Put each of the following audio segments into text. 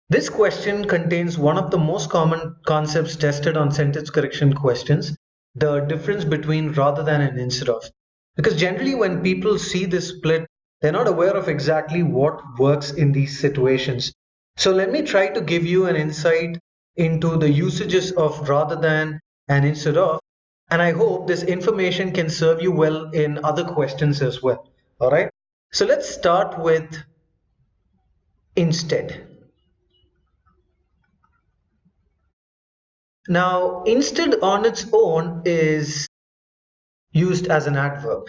This question contains one of the most common concepts tested on sentence correction questions, the difference between rather than and instead of. Because generally when people see this split, they're not aware of exactly what works in these situations. So let me try to give you an insight into the usages of rather than and instead of, and I hope this information can serve you well in other questions as well. All right. So let's start with instead. Now, instead on its own is used as an adverb.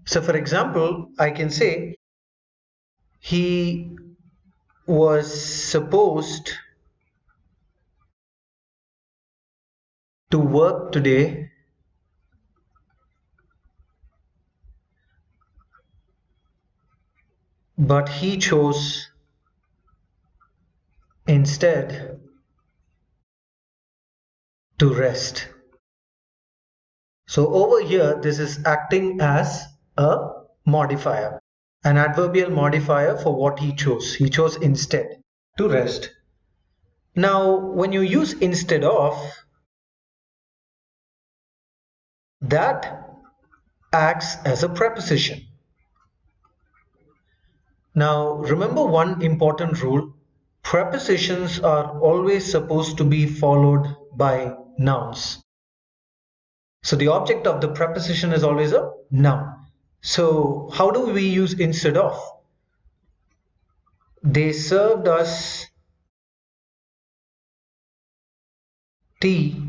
So for example, I can say he was supposed to work today, but he chose instead to rest. So over here, this is acting as a modifier, an adverbial modifier for what he chose. He chose instead to rest. Now, when you use instead of, that acts as a preposition. Now, remember one important rule. Prepositions are always supposed to be followed by nouns. So the object of the preposition is always a noun. So how do we use instead of? They served us tea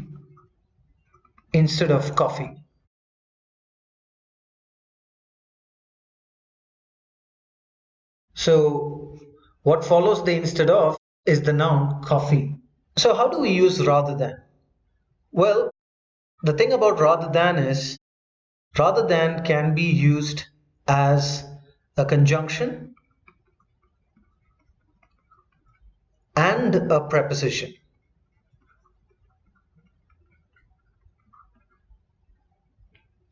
instead of coffee. So what follows the instead of is the noun coffee. So how do we use rather than? Well, the thing about rather than is rather than can be used as a conjunction and a preposition.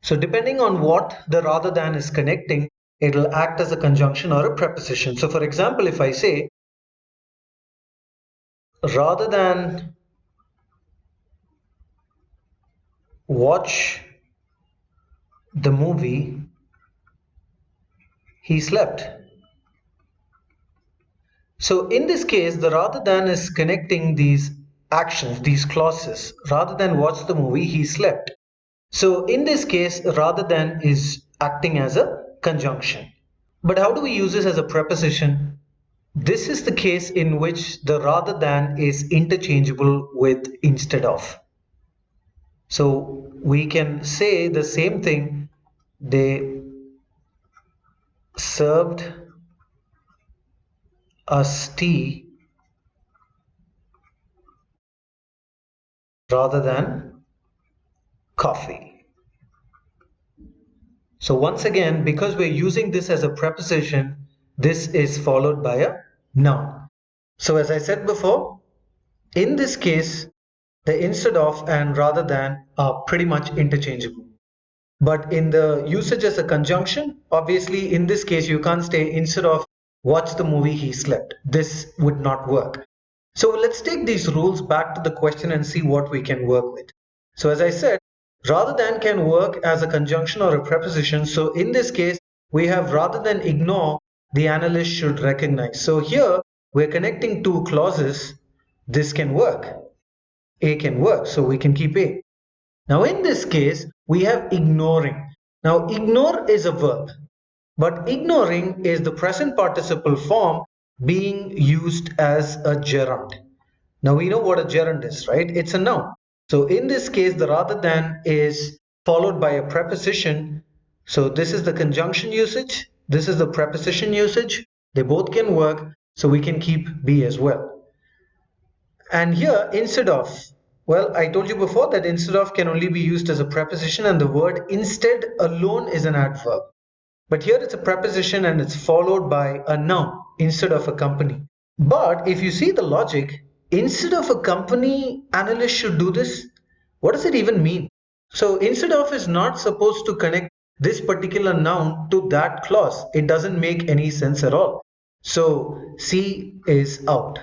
So depending on what the rather than is connecting, it'll act as a conjunction or a preposition. So for example, if I say rather than watch the movie, he slept. So in this case, the rather than is connecting these actions, these clauses. Rather than watch the movie, he slept. So in this case, rather than is acting as a conjunction. But how do we use this as a preposition? This is the case in which the rather than is interchangeable with instead of. So we can say the same thing. They served us tea rather than coffee. So once again, because we're using this as a preposition, this is followed by a noun. So as I said before, in this case, the instead of and rather than are pretty much interchangeable. But in the usage as a conjunction, obviously in this case, you can't say instead of watch the movie, he slept. This would not work. So let's take these rules back to the question and see what we can work with. So as I said, rather than can work as a conjunction or a preposition. So in this case, we have rather than ignore, the analyst should recognize. So here we're connecting two clauses. This can work. A can work. So we can keep A. Now in this case, we have ignoring. Now ignore is a verb, but ignoring is the present participle form being used as a gerund. Now we know what a gerund is, right? It's a noun. So in this case, the rather than is followed by a preposition. So this is the conjunction usage. This is the preposition usage. They both can work. So we can keep B as well. And here instead of, well, I told you before that instead of can only be used as a preposition, and the word instead alone is an adverb. But here it's a preposition and it's followed by a noun instead of a company. But if you see the logic, instead of a company, analyst should do this. What does it even mean? So instead of is not supposed to connect this particular noun to that clause. It doesn't make any sense at all. So C is out.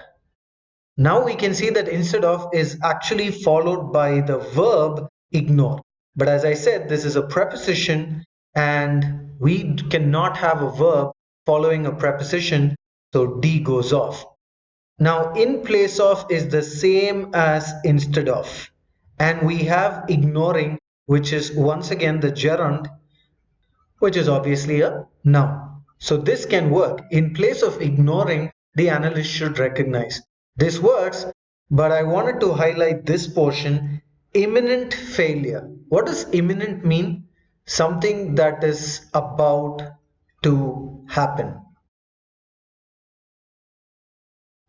Now we can see that instead of is actually followed by the verb ignore. But as I said, this is a preposition and we cannot have a verb following a preposition, so D goes off. Now in place of is the same as instead of, and we have ignoring, which is once again the gerund, which is obviously a noun. So this can work. In place of ignoring, the analyst should recognize. This works, but I wanted to highlight this portion, imminent failure. What does imminent mean? Something that is about to happen.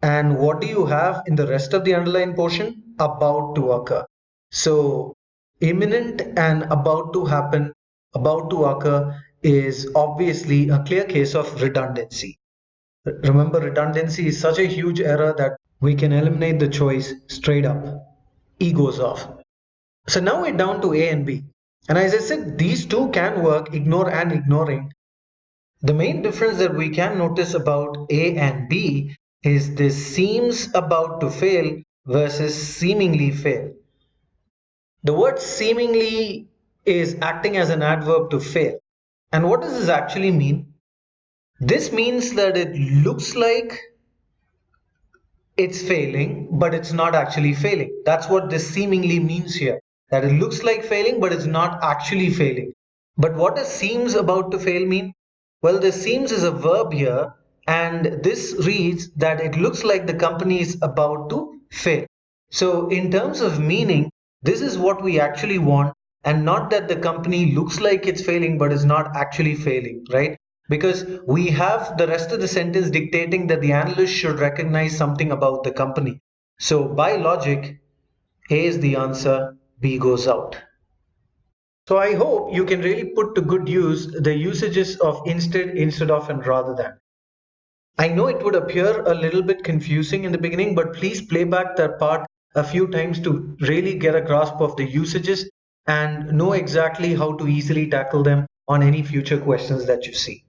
And what do you have in the rest of the underlined portion? About to occur. So imminent and about to happen, about to occur is obviously a clear case of redundancy. Remember, redundancy is such a huge error that we can eliminate the choice straight up. E goes off. So now we're down to A and B. And as I said, these two can work, ignore and ignoring. The main difference that we can notice about A and B is this seems about to fail versus seemingly fail. The word seemingly is acting as an adverb to fail. And what does this actually mean? This means that it looks like it's failing, but it's not actually failing. That's what this seemingly means here. That it looks like failing, but it's not actually failing. But what does seems about to fail mean? Well, the seems is a verb here, and this reads that it looks like the company is about to fail. So in terms of meaning, this is what we actually want, and not that the company looks like it's failing, but is not actually failing, right? Because we have the rest of the sentence dictating that the analyst should recognize something about the company. So by logic, A is the answer, B goes out. So I hope you can really put to good use the usages of instead of, and rather than. I know it would appear a little bit confusing in the beginning, but please play back that part a few times to really get a grasp of the usages and know exactly how to easily tackle them on any future questions that you see.